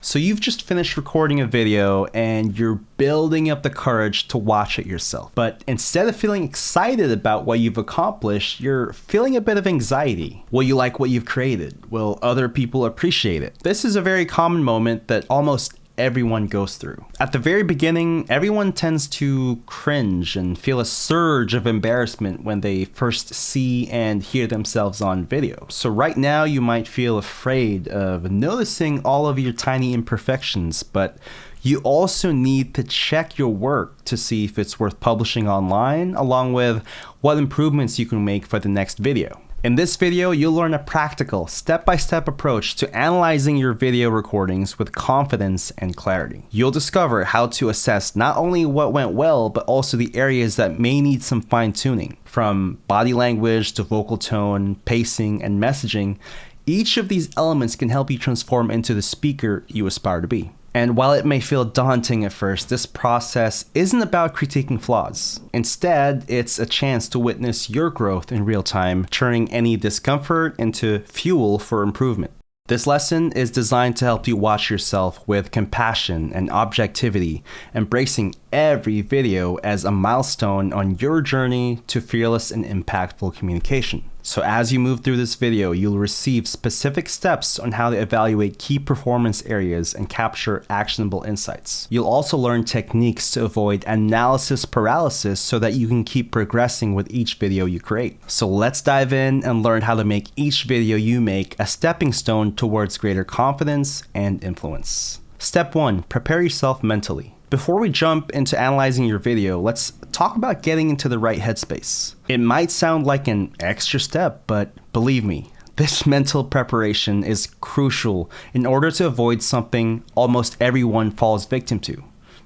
So you've just finished recording a video and you're building up the courage to watch it yourself. But instead of feeling excited about what you've accomplished, you're feeling a bit of anxiety. Will you like what you've created? Will other people appreciate it? This is a very common moment that almost everyone goes through. At the very beginning, everyone tends to cringe and feel a surge of embarrassment when they first see and hear themselves on video. So right now you might feel afraid of noticing all of your tiny imperfections, but you also need to check your work to see if it's worth publishing online, along with what improvements you can make for the next video. In this video, you'll learn a practical, step-by-step approach to analyzing your video recordings with confidence and clarity. You'll discover how to assess not only what went well, but also the areas that may need some fine-tuning. From body language to vocal tone, pacing, and messaging, each of these elements can help you transform into the speaker you aspire to be. And while it may feel daunting at first, this process isn't about critiquing flaws. Instead, it's a chance to witness your growth in real time, turning any discomfort into fuel for improvement. This lesson is designed to help you watch yourself with compassion and objectivity, embracing every video as a milestone on your journey to fearless and impactful communication. So as you move through this video, you'll receive specific steps on how to evaluate key performance areas and capture actionable insights. You'll also learn techniques to avoid analysis paralysis so that you can keep progressing with each video you create. So let's dive in and learn how to make each video you make a stepping stone towards greater confidence and influence. Step 1, prepare yourself mentally. Before we jump into analyzing your video, let's talk about getting into the right headspace. It might sound like an extra step, but believe me, this mental preparation is crucial in order to avoid something almost everyone falls victim to: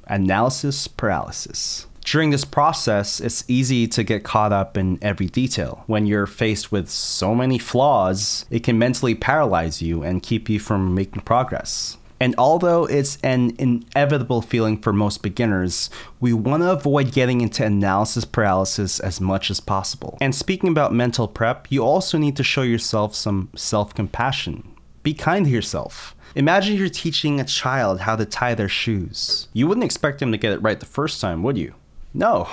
analysis paralysis. During this process, it's easy to get caught up in every detail. When you're faced with so many flaws, it can mentally paralyze you and keep you from making progress. And although it's an inevitable feeling for most beginners, we want to avoid getting into analysis paralysis as much as possible. And speaking about mental prep, you also need to show yourself some self-compassion. Be kind to yourself. Imagine you're teaching a child how to tie their shoes. You wouldn't expect them to get it right the first time, would you? No.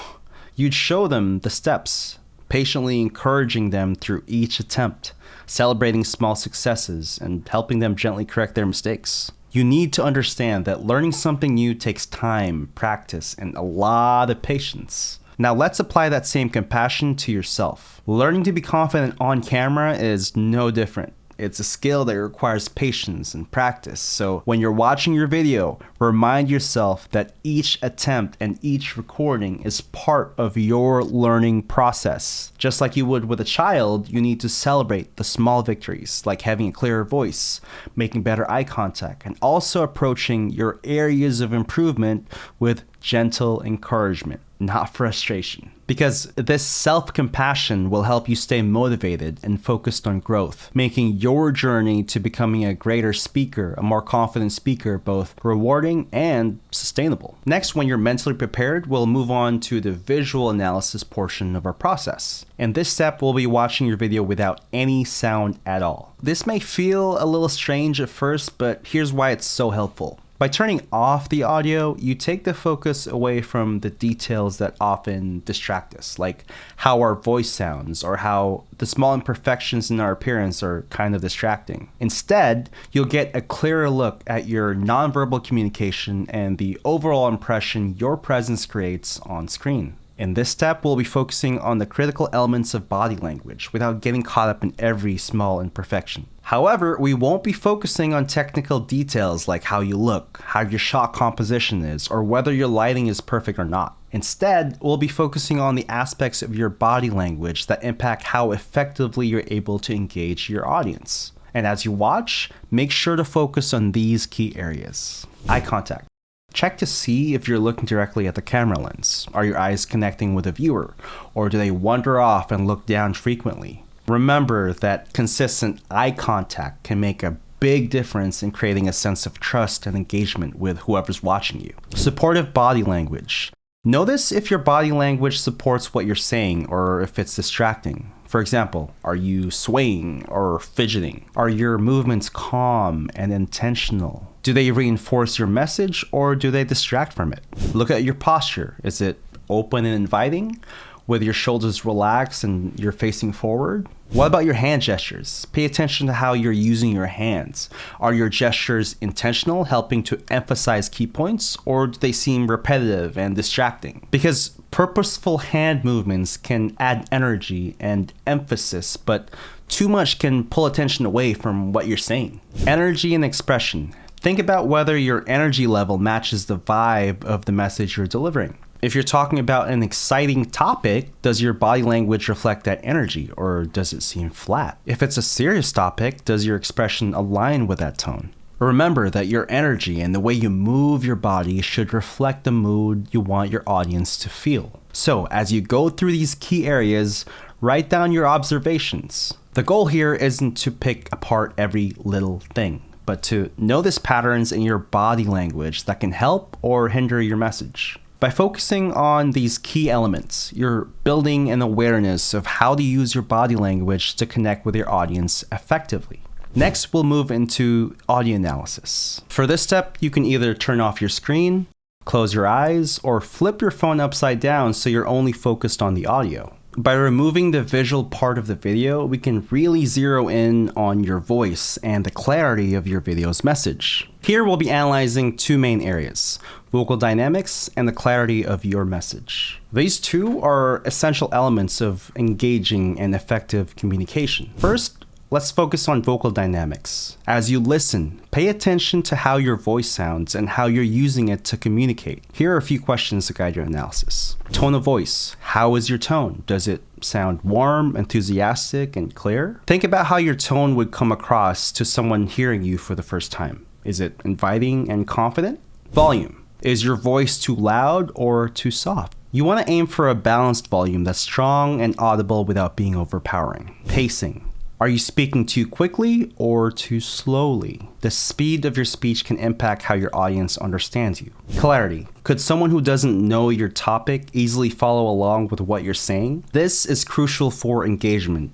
You'd show them the steps, patiently encouraging them through each attempt, celebrating small successes, and helping them gently correct their mistakes. You need to understand that learning something new takes time, practice, and a lot of patience. Now let's apply that same compassion to yourself. Learning to be confident on camera is no different. It's a skill that requires patience and practice. So when you're watching your video, remind yourself that each attempt and each recording is part of your learning process. Just like you would with a child, you need to celebrate the small victories, like having a clearer voice, making better eye contact, and also approaching your areas of improvement with gentle encouragement, not frustration. Because this self-compassion will help you stay motivated and focused on growth, making your journey to becoming a greater speaker, a more confident speaker, both rewarding and sustainable. Next, when you're mentally prepared, we'll move on to the visual analysis portion of our process. In this step, we'll be watching your video without any sound at all. This may feel a little strange at first, but here's why it's so helpful. By turning off the audio, you take the focus away from the details that often distract us, like how our voice sounds or how the small imperfections in our appearance are kind of distracting. Instead, you'll get a clearer look at your nonverbal communication and the overall impression your presence creates on screen. In this step, we'll be focusing on the critical elements of body language without getting caught up in every small imperfection. However, we won't be focusing on technical details like how you look, how your shot composition is, or whether your lighting is perfect or not. Instead, we'll be focusing on the aspects of your body language that impact how effectively you're able to engage your audience. And as you watch, make sure to focus on these key areas. Eye contact. Check to see if you're looking directly at the camera lens. Are your eyes connecting with the viewer, or do they wander off and look down frequently? Remember that consistent eye contact can make a big difference in creating a sense of trust and engagement with whoever's watching you. Supportive body language. Notice if your body language supports what you're saying or if it's distracting. For example, are you swaying or fidgeting? Are your movements calm and intentional? Do they reinforce your message or do they distract from it? Look at your posture. Is it open and inviting, with your shoulders relaxed and you're facing forward? What about your hand gestures? Pay attention to how you're using your hands. Are your gestures intentional, helping to emphasize key points, or do they seem repetitive and distracting? Because purposeful hand movements can add energy and emphasis, but too much can pull attention away from what you're saying. Energy and expression. Think about whether your energy level matches the vibe of the message you're delivering. If you're talking about an exciting topic, does your body language reflect that energy, or does it seem flat? If it's a serious topic, does your expression align with that tone? Remember that your energy and the way you move your body should reflect the mood you want your audience to feel. So, as you go through these key areas, write down your observations. The goal here isn't to pick apart every little thing, but to notice patterns in your body language that can help or hinder your message. By focusing on these key elements, you're building an awareness of how to use your body language to connect with your audience effectively. Next, we'll move into audio analysis. For this step, you can either turn off your screen, close your eyes, or flip your phone upside down so you're only focused on the audio. By removing the visual part of the video, we can really zero in on your voice and the clarity of your video's message. Here we'll be analyzing two main areas: vocal dynamics and the clarity of your message. These two are essential elements of engaging and effective communication. First, let's focus on vocal dynamics. As you listen, pay attention to how your voice sounds and how you're using it to communicate. Here are a few questions to guide your analysis. Tone of voice. How is your tone? Does it sound warm, enthusiastic, and clear? Think about how your tone would come across to someone hearing you for the first time. Is it inviting and confident? Volume. Is your voice too loud or too soft? You want to aim for a balanced volume that's strong and audible without being overpowering. Pacing. Are you speaking too quickly or too slowly? The speed of your speech can impact how your audience understands you. Clarity. Could someone who doesn't know your topic easily follow along with what you're saying? This is crucial for engagement,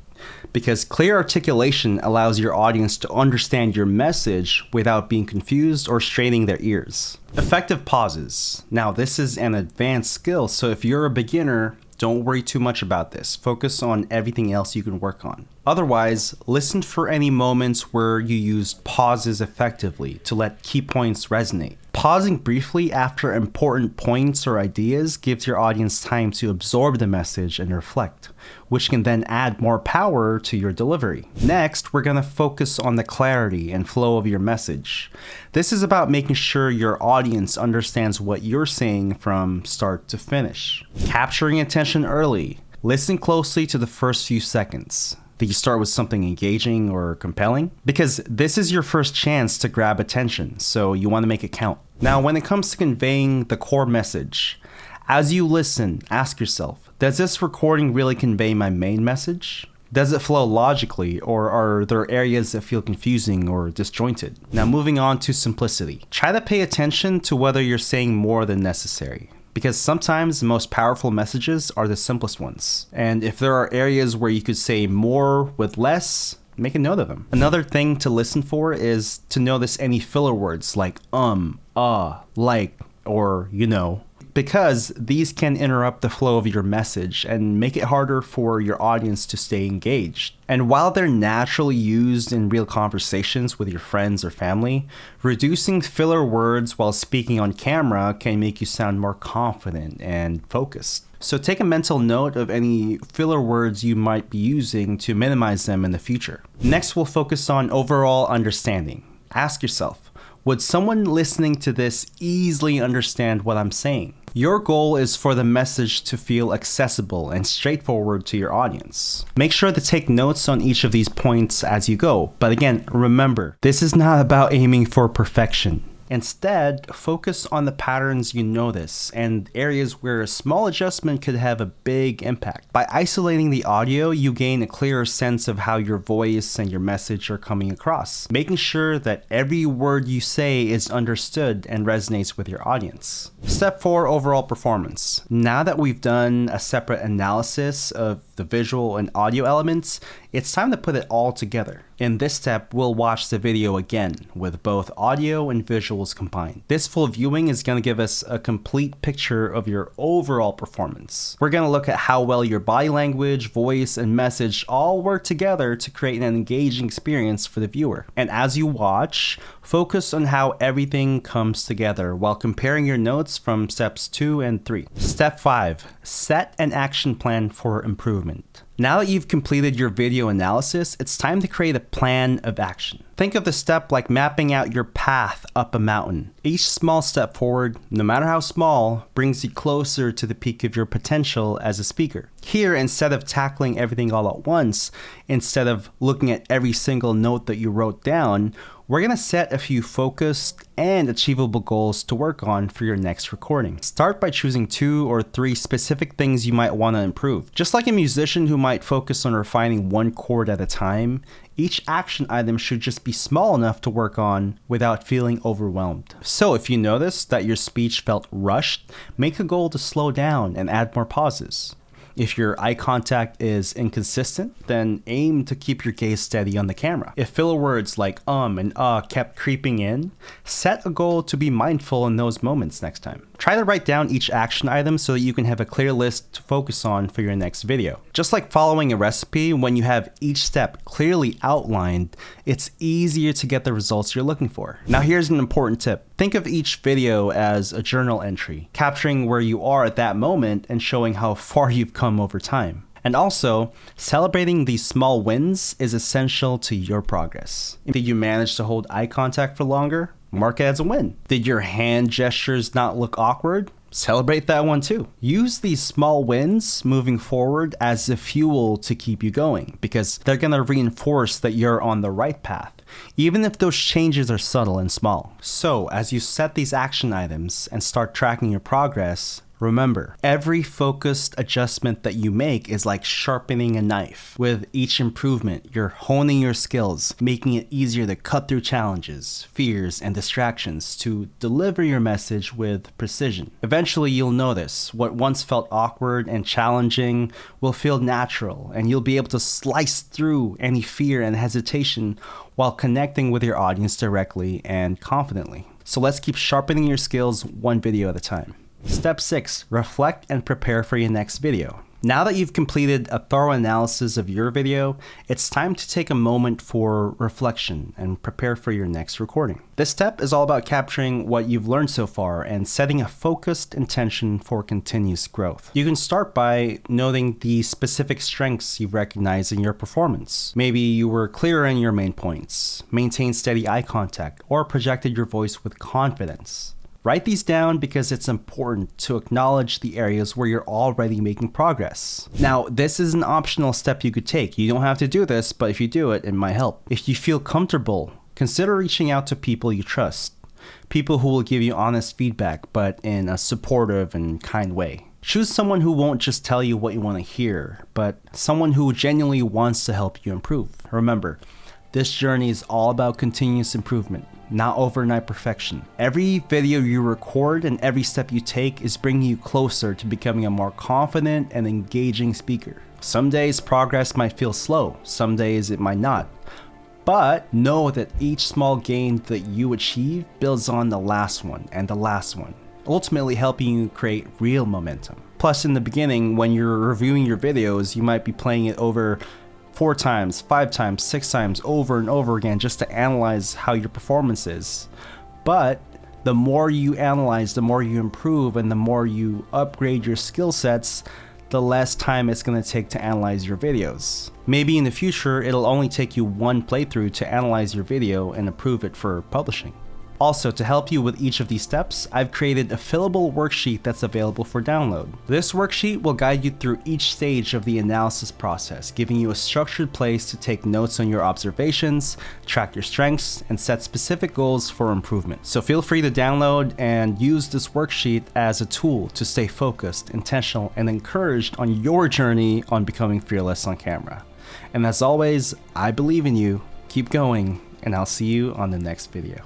because clear articulation allows your audience to understand your message without being confused or straining their ears. Effective pauses. Now, this is an advanced skill, so if you're a beginner, don't worry too much about this. Focus on everything else you can work on. Otherwise, listen for any moments where you used pauses effectively to let key points resonate. Pausing briefly after important points or ideas gives your audience time to absorb the message and reflect, which can then add more power to your delivery. Next, we're going to focus on the clarity and flow of your message. This is about making sure your audience understands what you're saying from start to finish. Capturing attention early. Listen closely to the first few seconds. Did you start with something engaging or compelling? Because this is your first chance to grab attention, so you want to make it count. Now, when it comes to conveying the core message, as you listen, ask yourself, does this recording really convey my main message? Does it flow logically, or are there areas that feel confusing or disjointed? Now, moving on to simplicity. Try to pay attention to whether you're saying more than necessary, because sometimes the most powerful messages are the simplest ones. And if there are areas where you could say more with less, make a note of them. Another thing to listen for is to notice any filler words like like, or you know, because these can interrupt the flow of your message and make it harder for your audience to stay engaged. And while they're naturally used in real conversations with your friends or family, reducing filler words while speaking on camera can make you sound more confident and focused. So take a mental note of any filler words you might be using to minimize them in the future. Next, we'll focus on overall understanding. Ask yourself, would someone listening to this easily understand what I'm saying? Your goal is for the message to feel accessible and straightforward to your audience. Make sure to take notes on each of these points as you go. But again, remember, this is not about aiming for perfection. Instead, focus on the patterns you notice and areas where a small adjustment could have a big impact. By isolating the audio, you gain a clearer sense of how your voice and your message are coming across, making sure that every word you say is understood and resonates with your audience. Step 4, overall performance. Now that we've done a separate analysis of the visual and audio elements, it's time to put it all together. In this step, we'll watch the video again with both audio and visuals combined. This full viewing is going to give us a complete picture of your overall performance. We're going to look at how well your body language, voice, and message all work together to create an engaging experience for the viewer. And as you watch, focus on how everything comes together while comparing your notes from steps 2 and 3. Step 5. Set an action plan for improvement. Now that you've completed your video analysis, it's time to create a plan of action. Think of the step like mapping out your path up a mountain. Each small step forward, no matter how small, brings you closer to the peak of your potential as a speaker. Here, instead of tackling everything all at once, instead of looking at every single note that you wrote down, we're going to set a few focused and achievable goals to work on for your next recording. Start by choosing 2 or 3 specific things you might want to improve. Just like a musician who might focus on refining one chord at a time, each action item should just be small enough to work on without feeling overwhelmed. So if you notice that your speech felt rushed, make a goal to slow down and add more pauses. If your eye contact is inconsistent, then aim to keep your gaze steady on the camera. If filler words like and kept creeping in, set a goal to be mindful in those moments next time. Try to write down each action item so that you can have a clear list to focus on for your next video. Just like following a recipe, when you have each step clearly outlined, it's easier to get the results you're looking for. Now here's an important tip. Think of each video as a journal entry, capturing where you are at that moment and showing how far you've come over time. And also, celebrating these small wins is essential to your progress. Did you manage to hold eye contact for longer? Mark it as a win. Did your hand gestures not look awkward? Celebrate that one too. Use these small wins moving forward as the fuel to keep you going, because they're going to reinforce that you're on the right path, even if those changes are subtle and small. So as you set these action items and start tracking your progress, remember, every focused adjustment that you make is like sharpening a knife. With each improvement, you're honing your skills, making it easier to cut through challenges, fears, and distractions to deliver your message with precision. Eventually, you'll notice what once felt awkward and challenging will feel natural, and you'll be able to slice through any fear and hesitation while connecting with your audience directly and confidently. So let's keep sharpening your skills one video at a time. Step 6. Reflect and prepare for your next video. Now that you've completed a thorough analysis of your video, it's time to take a moment for reflection and prepare for your next recording. This step is all about capturing what you've learned so far and setting a focused intention for continuous growth. You can start by noting the specific strengths you recognize in your performance. Maybe you were clearer in your main points, maintained steady eye contact, or projected your voice with confidence. Write these down because it's important to acknowledge the areas where you're already making progress. Now, this is an optional step you could take. You don't have to do this, but if you do it, it might help. If you feel comfortable, consider reaching out to people you trust. People who will give you honest feedback, but in a supportive and kind way. Choose someone who won't just tell you what you want to hear, but someone who genuinely wants to help you improve. Remember, this journey is all about continuous improvement, not overnight perfection. Every video you record and every step you take is bringing you closer to becoming a more confident and engaging speaker. Some days progress might feel slow, some days it might not. But know that each small gain that you achieve builds on the last one and the last one, ultimately helping you create real momentum. Plus, in the beginning, when you're reviewing your videos, you might be playing it over 4 times, 5 times, 6 times over and over again just to analyze how your performance is. But the more you analyze, the more you improve, and the more you upgrade your skill sets, the less time it's going to take to analyze your videos. Maybe in the future, it'll only take you 1 playthrough to analyze your video and approve it for publishing. Also, to help you with each of these steps, I've created a fillable worksheet that's available for download. This worksheet will guide you through each stage of the analysis process, giving you a structured place to take notes on your observations, track your strengths, and set specific goals for improvement. So feel free to download and use this worksheet as a tool to stay focused, intentional, and encouraged on your journey on becoming fearless on camera. And as always, I believe in you, keep going, and I'll see you on the next video.